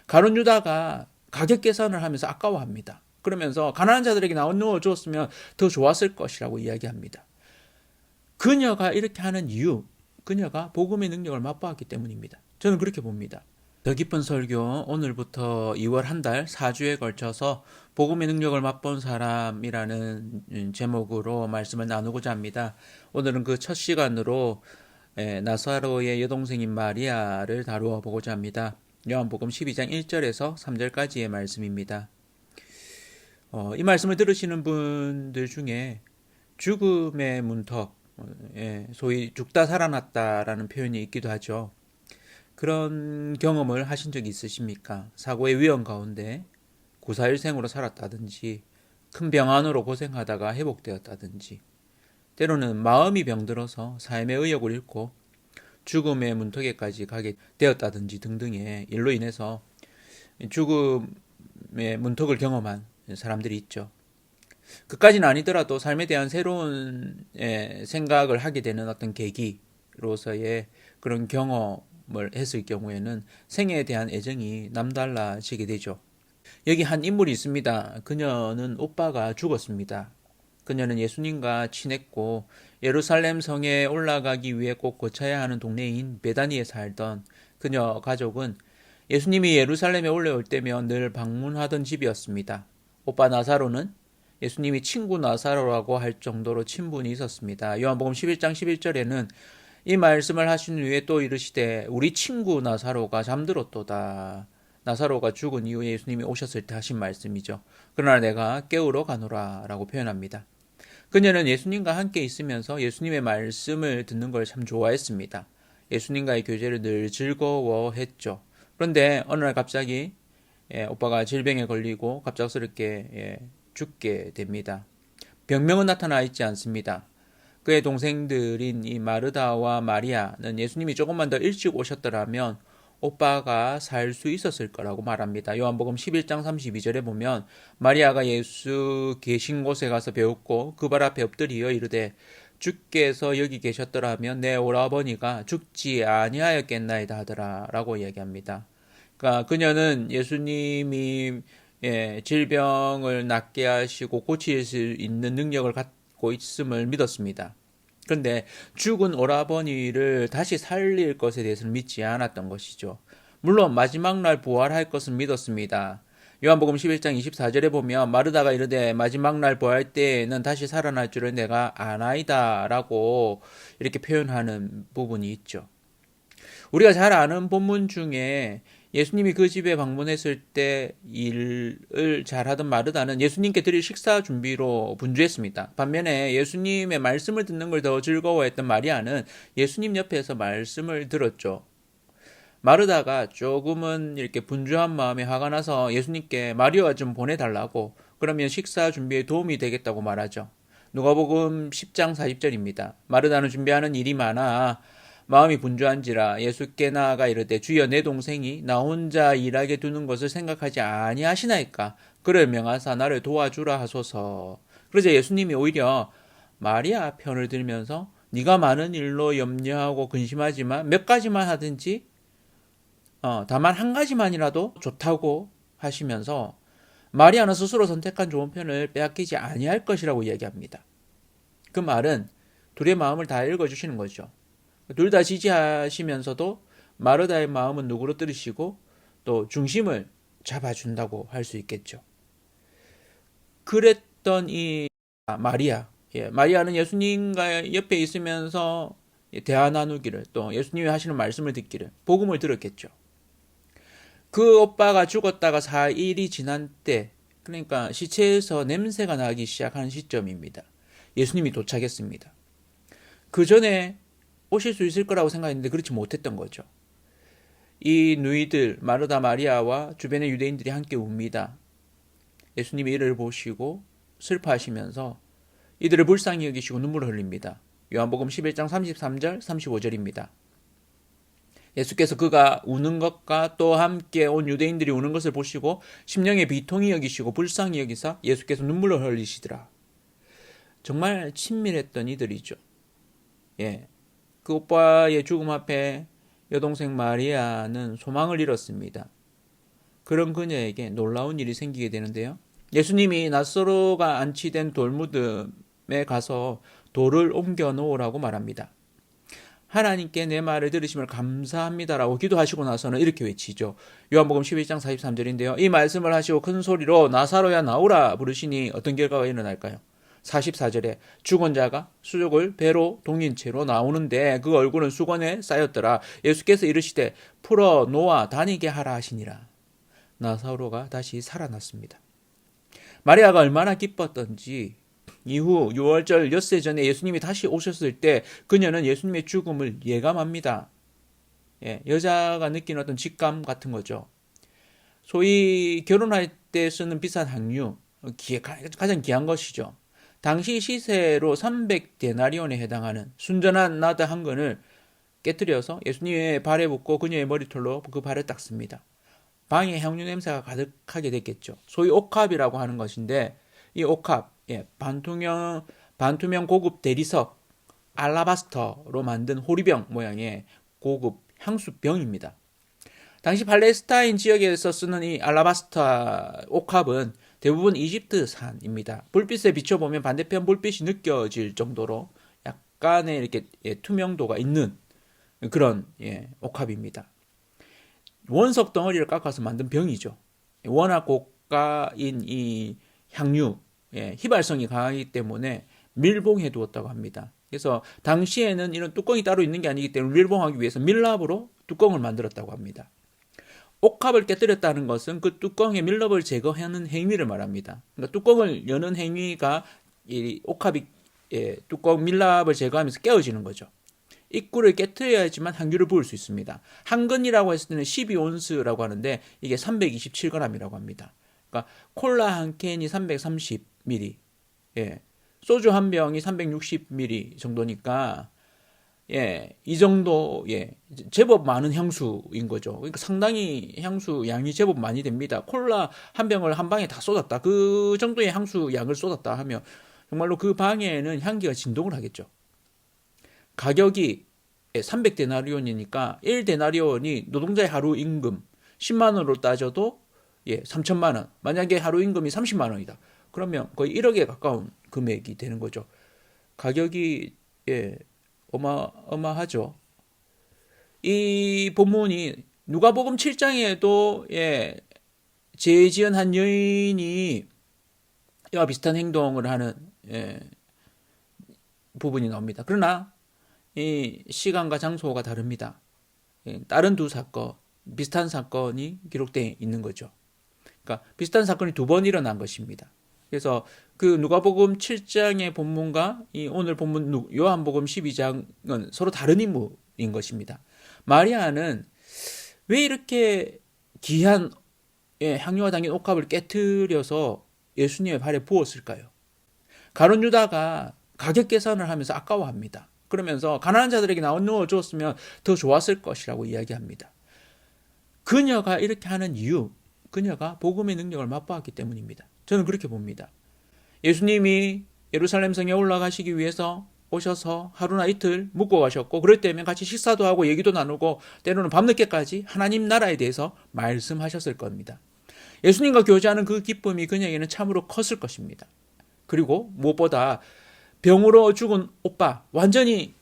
가룟 유다가 가격 계산을 하면서 아까워합니다. 그러면서 가난한 자들에게 나누어 주었으면 더 좋았을 것이라고 이야기합니다. 그녀가 이렇게 하는 이유, 그녀가 복음의 능력을 맛보았기 때문입니다. 저는 그렇게 봅니다. 더 깊은 설교, 오늘부터 2월 한 달 4주에 걸쳐서 복음의 능력을 맛본 사람이라는 제목으로 말씀을 나누고자 합니다. 오늘은 그 첫 시간으로 나사로의 여동생인 마리아를 다루어 보고자 합니다. 요한복음 12장 1절에서 3절까지의 말씀입니다. 이 말씀을 들으시는 분들 중에 죽음의 문턱, 소위 죽다 살아났다라는 표현이 있기도 하죠. 그런 경험을 하신 적이 있으십니까? 사고의 위험 가운데 구사일생으로 살았다든지 큰 병환으로 고생하다가 회복되었다든지 때로는 마음이 병들어서 삶의 의욕을 잃고 죽음의 문턱에까지 가게 되었다든지 등등의 일로 인해서 죽음의 문턱을 경험한 사람들이 있죠. 그까지는 아니더라도 삶에 대한 새로운 생각을 하게 되는 어떤 계기로서의 그런 경험을 했을 경우에는 생애에 대한 애정이 남달라지게 되죠. 여기 한 인물이 있습니다. 그녀는 오빠가 죽었습니다. 그녀는 예수님과 친했고 예루살렘 성에 올라가기 위해 꼭 거쳐야 하는 동네인 베다니에 살던 그녀 가족은 예수님이 예루살렘에 올라올 때면 늘 방문하던 집이었습니다. 오빠 나사로는 예수님이 친구 나사로라고 할 정도로 친분이 있었습니다. 요한복음 11장 11절에는 이 말씀을 하신 후에 또 이르시되 우리 친구 나사로가 잠들었도다. 나사로가 죽은 이후에 예수님이 오셨을 때 하신 말씀이죠. 그러나 내가 깨우러 가노라 라고 표현합니다. 그녀는 예수님과 함께 있으면서 예수님의 말씀을 듣는 걸 참 좋아했습니다. 예수님과의 교제를 늘 즐거워했죠. 그런데 어느 날 갑자기 오빠가 질병에 걸리고 갑작스럽게 죽게 됩니다. 병명은 나타나 있지 않습니다. 그의 동생들인 이 마르다와 마리아는 예수님이 조금만 더 일찍 오셨더라면 오빠가 살 수 있었을 거라고 말합니다. 요한복음 11장 32절에 보면 마리아가 예수 계신 곳에 가서 배웠고 그 발 앞에 엎드리어 이르되 주께서 여기 계셨더라면 내 오라버니가 죽지 아니하였겠나이다 하더라 라고 이야기합니다. 그러니까 그녀는 예수님이 질병을 낫게 하시고 고칠 수 있는 능력을 갖고 있음을 믿었습니다. 그런데 죽은 오라버니를 다시 살릴 것에 대해서는 믿지 않았던 것이죠. 물론 마지막 날 부활할 것은 믿었습니다. 요한복음 11장 24절에 보면 마르다가 이르되 마지막 날 부활할 때에는 다시 살아날 줄을 내가 아나이다 라고 이렇게 표현하는 부분이 있죠. 우리가 잘 아는 본문 중에 예수님이 그 집에 방문했을 때 일을 잘하던 마르다는 예수님께 드릴 식사 준비로 분주했습니다. 반면에 예수님의 말씀을 듣는 걸 더 즐거워했던 마리아는 예수님 옆에서 말씀을 들었죠. 마르다가 조금은 이렇게 분주한 마음에 화가 나서 예수님께 마리아 좀 보내달라고 그러면 식사 준비에 도움이 되겠다고 말하죠. 누가복음 10장 40절입니다. 마르다는 준비하는 일이 많아 마음이 분주한지라 예수께 나아가 이르되 주여 내 동생이 나 혼자 일하게 두는 것을 생각하지 아니하시나이까 그를 명하사 나를 도와주라 하소서. 그러자 예수님이 오히려 마리아 편을 들면서 네가 많은 일로 염려하고 근심하지만 몇 가지만 하든지 다만 한 가지만이라도 좋다고 하시면서 마리아는 스스로 선택한 좋은 편을 빼앗기지 아니할 것이라고 이야기합니다. 그 말은 둘의 마음을 다 읽어주시는 거죠. 둘 다 지지하시면서도 마르다의 마음은 누구로 들으시고 또 중심을 잡아준다고 할 수 있겠죠. 그랬던 이 마리아, 마리아는 예수님과 옆에 있으면서 대화 나누기를 또 예수님이 하시는 말씀을 듣기를 복음을 들었겠죠. 그 오빠가 죽었다가 4일이 지난 때 그러니까 시체에서 냄새가 나기 시작하는 시점입니다. 예수님이 도착했습니다. 그 전에 오실 수 있을 거라고 생각했는데 그렇지 못했던 거죠. 이 누이들 마르다 마리아와 주변의 유대인들이 함께 웁니다. 예수님이 이를 보시고 슬퍼하시면서 이들을 불쌍히 여기시고 눈물을 흘립니다. 요한복음 11장 33절 35절입니다. 예수께서 그가 우는 것과 또 함께 온 유대인들이 우는 것을 보시고 심령의 비통히 여기시고 불쌍히 여기사 예수께서 눈물을 흘리시더라. 정말 친밀했던 이들이죠. 그 오빠의 죽음 앞에 여동생 마리아는 소망을 잃었습니다. 그런 그녀에게 놀라운 일이 생기게 되는데요. 예수님이 나사로가 안치된 돌무덤에 가서 돌을 옮겨 놓으라고 말합니다. 하나님께 내 말을 들으심을 감사합니다라고 기도하시고 나서는 이렇게 외치죠. 요한복음 11장 43절인데요. 이 말씀을 하시고 큰 소리로 나사로야 나오라 부르시니 어떤 결과가 일어날까요? 44절에 죽은 자가 수족을 배로 동인 채로 나오는데 그 얼굴은 수건에 쌓였더라. 예수께서 이르시되 풀어 놓아 다니게 하라 하시니라. 나사로가 다시 살아났습니다. 마리아가 얼마나 기뻤던지 이후 6월절 엿새 전에 예수님이 다시 오셨을 때 그녀는 예수님의 죽음을 예감합니다. 여자가 느끼는 어떤 직감 같은 거죠. 소위 결혼할 때 쓰는 비싼 향유, 가장 귀한 것이죠. 당시 시세로 300데나리온에 해당하는 순전한 나드 한 근을 깨뜨려서 예수님의 발에 붓고 그녀의 머리털로 그 발을 닦습니다. 방에 향유 냄새가 가득하게 됐겠죠. 소위 옥합이라고 하는 것인데 이 옥합, 반투명 고급 대리석 알라바스터로 만든 호리병 모양의 고급 향수병입니다. 당시 팔레스타인 지역에서 쓰는 이 알라바스터 옥합은 대부분 이집트산입니다. 불빛에 비춰보면 반대편 불빛이 느껴질 정도로 약간의 이렇게 투명도가 있는 그런 옥합입니다. 원석 덩어리를 깎아서 만든 병이죠. 워낙 고가인 이 향유, 휘발성이 강하기 때문에 밀봉해 두었다고 합니다. 그래서 당시에는 이런 뚜껑이 따로 있는 게 아니기 때문에 밀봉하기 위해서 밀랍으로 뚜껑을 만들었다고 합니다. 옥합을 깨뜨렸다는 것은 그 뚜껑의 밀랍을 제거하는 행위를 말합니다. 그러니까 뚜껑을 여는 행위가 이 옥합이 뚜껑 밀랍을 제거하면서 깨어지는 거죠. 입구를 깨뜨려야지만 향유를 부을 수 있습니다. 한 근이라고 했을 때는 12온스라고 하는데 이게 327g이라고 합니다. 그러니까 콜라 한 캔이 330ml, 소주 한 병이 360ml 정도니까 이 정도 제법 많은 향수인 거죠. 그러니까 상당히 향수 양이 제법 많이 됩니다. 콜라 한 병을 한 방에 다 쏟았다. 그 정도의 향수 양을 쏟았다 하면 정말로 그 방에는 향기가 진동을 하겠죠. 가격이 300데나리온이니까 1데나리온이 노동자의 하루 임금 10만 원으로 따져도 3천만 원. 만약에 하루 임금이 30만 원이다. 그러면 거의 1억에 가까운 금액이 되는 거죠. 가격이 어마어마하죠. 이 본문이 누가복음 7장에도 죄 지은 한 여인이 이와 비슷한 행동을 하는 부분이 나옵니다. 그러나 이 시간과 장소가 다릅니다. 다른 두 사건, 비슷한 사건이 기록되어 있는 거죠. 그러니까 비슷한 사건이 두 번 일어난 것입니다. 그래서 그 누가복음 7장의 본문과 이 오늘 본문 요한복음 12장은 서로 다른 인물인 것입니다. 마리아는 왜 이렇게 귀한 향유와 담긴 옥합을 깨뜨려서 예수님의 발에 부었을까요? 가룟 유다가 가격 계산을 하면서 아까워합니다. 그러면서 가난한 자들에게 나누어 주었으면 더 좋았을 것이라고 이야기합니다. 그녀가 이렇게 하는 이유, 그녀가 복음의 능력을 맛보았기 때문입니다. 저는 그렇게 봅니다. 예수님이 예루살렘 성에 올라가시기 위해서 오셔서 하루나 이틀 묵고 가셨고 그럴 때면 같이 식사도 하고 얘기도 나누고 때로는 밤늦게까지 하나님 나라에 대해서 말씀하셨을 겁니다. 예수님과 교제하는 그 기쁨이 그녀에게는 참으로 컸을 것입니다. 그리고 무엇보다 병으로 죽은 오빠, 완전히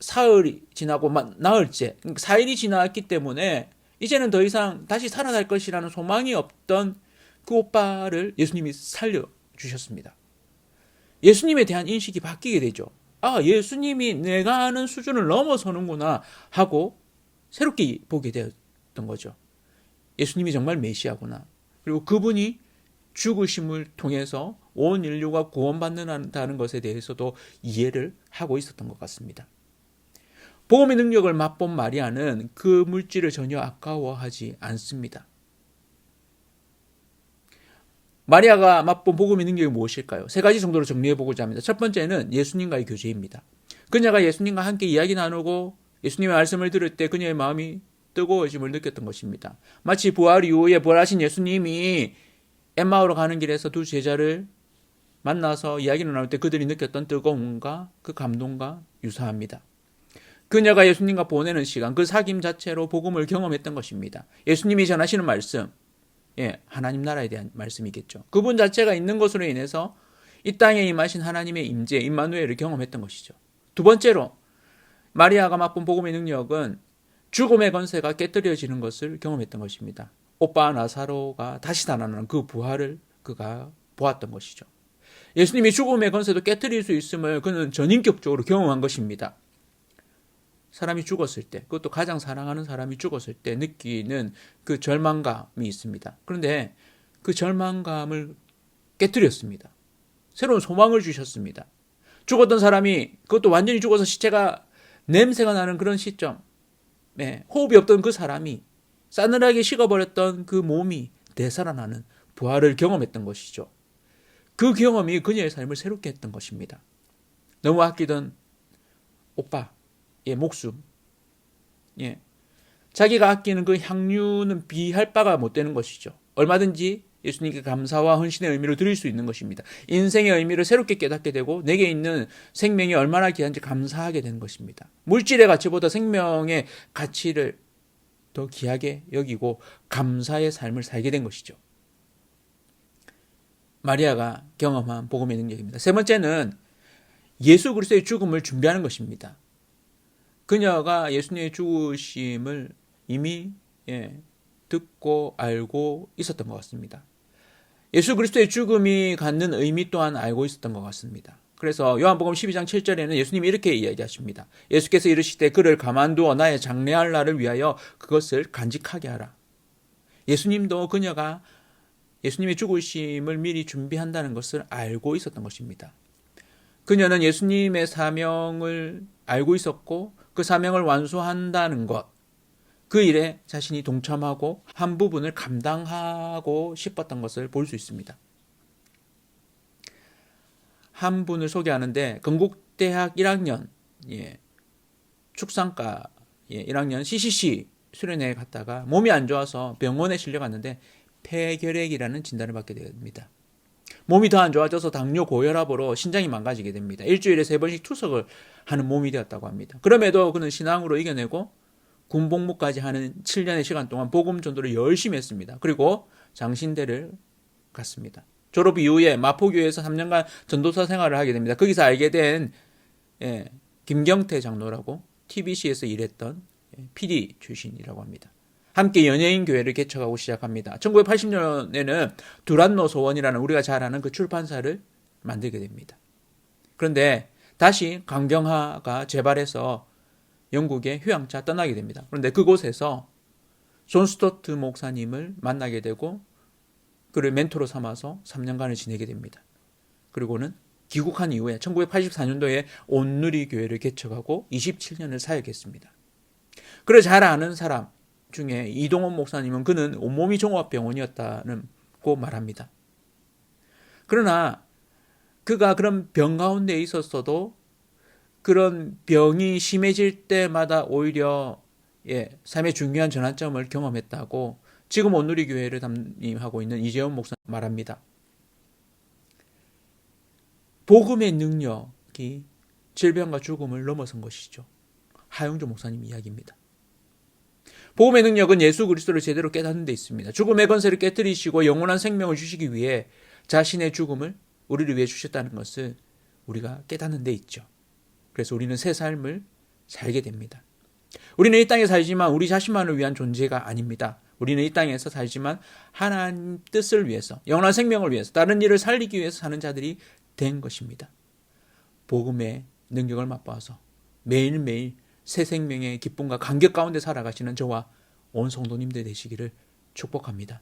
사흘이 지나고 나흘째, 4일이 지났기 때문에 이제는 더 이상 다시 살아날 것이라는 소망이 없던 그 오빠를 예수님이 살려주셨습니다. 예수님에 대한 인식이 바뀌게 되죠. 아, 예수님이 내가 아는 수준을 넘어서는구나 하고 새롭게 보게 되었던 거죠. 예수님이 정말 메시아구나. 그리고 그분이 죽으심을 통해서 온 인류가 구원받는다는 것에 대해서도 이해를 하고 있었던 것 같습니다. 복음의 능력을 맛본 마리아는 그 물질을 전혀 아까워하지 않습니다. 마리아가 맛본 복음의 능력이 무엇일까요? 세 가지 정도로 정리해보고자 합니다. 첫 번째는 예수님과의 교제입니다. 그녀가 예수님과 함께 이야기 나누고 예수님의 말씀을 들을 때 그녀의 마음이 뜨거워짐을 느꼈던 것입니다. 마치 부활 이후에 부활하신 예수님이 엠마오로 가는 길에서 두 제자를 만나서 이야기를 나눌 때 그들이 느꼈던 뜨거움과 그 감동과 유사합니다. 그녀가 예수님과 보내는 시간, 그 사귐 자체로 복음을 경험했던 것입니다. 예수님이 전하시는 말씀, 하나님 나라에 대한 말씀이겠죠. 그분 자체가 있는 것으로 인해서 이 땅에 임하신 하나님의 임재, 임마누엘을 경험했던 것이죠. 두 번째로 마리아가 맛본 복음의 능력은 죽음의 권세가 깨뜨려지는 것을 경험했던 것입니다. 오빠 나사로가 다시 살아나는 그 부활을 그가 보았던 것이죠. 예수님이 죽음의 권세도 깨뜨릴 수 있음을 그는 전인격적으로 경험한 것입니다. 사람이 죽었을 때, 그것도 가장 사랑하는 사람이 죽었을 때 느끼는 그 절망감이 있습니다. 그런데 그 절망감을 깨뜨렸습니다. 새로운 소망을 주셨습니다. 죽었던 사람이, 그것도 완전히 죽어서 시체가 냄새가 나는 그런 시점, 호흡이 없던 그 사람이, 싸늘하게 식어버렸던 그 몸이 되살아나는 부활을 경험했던 것이죠. 그 경험이 그녀의 삶을 새롭게 했던 것입니다. 너무 아끼던 오빠의 목숨, 자기가 아끼는 그 향유는 비할 바가 못 되는 것이죠. 얼마든지 예수님께 감사와 헌신의 의미로 드릴 수 있는 것입니다. 인생의 의미를 새롭게 깨닫게 되고 내게 있는 생명이 얼마나 귀한지 감사하게 되는 것입니다. 물질의 가치보다 생명의 가치를 더 귀하게 여기고 감사의 삶을 살게 된 것이죠. 마리아가 경험한 복음의 능력입니다. 세 번째는 예수 그리스도의 죽음을 준비하는 것입니다. 그녀가 예수님의 죽으심을 이미 듣고 알고 있었던 것 같습니다. 예수 그리스도의 죽음이 갖는 의미 또한 알고 있었던 것 같습니다. 그래서 요한복음 12장 7절에는 예수님이 이렇게 이야기하십니다. 예수께서 이르시되 그를 가만두어 나의 장래할 날을 위하여 그것을 간직하게 하라. 예수님도 그녀가 예수님의 죽으심을 미리 준비한다는 것을 알고 있었던 것입니다. 그녀는 예수님의 사명을 알고 있었고 그 사명을 완수한다는 것, 그 일에 자신이 동참하고 한 부분을 감당하고 싶었던 것을 볼 수 있습니다. 한 분을 소개하는데 건국대학 1학년 축산과 1학년 CCC 수련회에 갔다가 몸이 안 좋아서 병원에 실려갔는데 폐결핵이라는 진단을 받게 됩니다. 몸이 더 안 좋아져서 당뇨 고혈압으로 신장이 망가지게 됩니다. 일주일에 3번씩 투석을 하는 몸이 되었다고 합니다. 그럼에도 그는 신앙으로 이겨내고 군복무까지 하는 7년의 시간 동안 복음 전도를 열심히 했습니다. 그리고 장신대를 갔습니다. 졸업 이후에 마포교회에서 3년간 전도사 생활을 하게 됩니다. 거기서 알게 된 김경태 장로라고 TBC에서 일했던 PD 출신이라고 합니다. 함께 연예인 교회를 개척하고 시작합니다. 1980년에는 두란노 소원이라는 우리가 잘 아는 그 출판사를 만들게 됩니다. 그런데 다시 강경화가 재발해서 영국에 휴양차 떠나게 됩니다. 그런데 그곳에서 존 스토트 목사님을 만나게 되고 그를 멘토로 삼아서 3년간을 지내게 됩니다. 그리고는 귀국한 이후에 1984년도에 온누리 교회를 개척하고 27년을 사역했습니다. 그를 잘 아는 사람 중에 이동원 목사님은 그는 온몸이 종합병원이었다고 말합니다. 그러나 그가 그런 병 가운데 있었어도 그런 병이 심해질 때마다 오히려 삶의 중요한 전환점을 경험했다고 지금 온누리 교회를 담임하고 있는 이재원 목사 말합니다. 복음의 능력이 질병과 죽음을 넘어선 것이죠. 하용조 목사님 이야기입니다. 복음의 능력은 예수 그리스도를 제대로 깨닫는 데 있습니다. 죽음의 권세를 깨뜨리시고 영원한 생명을 주시기 위해 자신의 죽음을 우리를 위해 주셨다는 것을 우리가 깨닫는 데 있죠. 그래서 우리는 새 삶을 살게 됩니다. 우리는 이 땅에 살지만 우리 자신만을 위한 존재가 아닙니다. 우리는 이 땅에서 살지만 하나님 뜻을 위해서, 영원한 생명을 위해서, 다른 일을 살리기 위해서 사는 자들이 된 것입니다. 복음의 능력을 맛보아서 매일매일 새 생명의 기쁨과 감격 가운데 살아가시는 저와 온 성도님들 되시기를 축복합니다.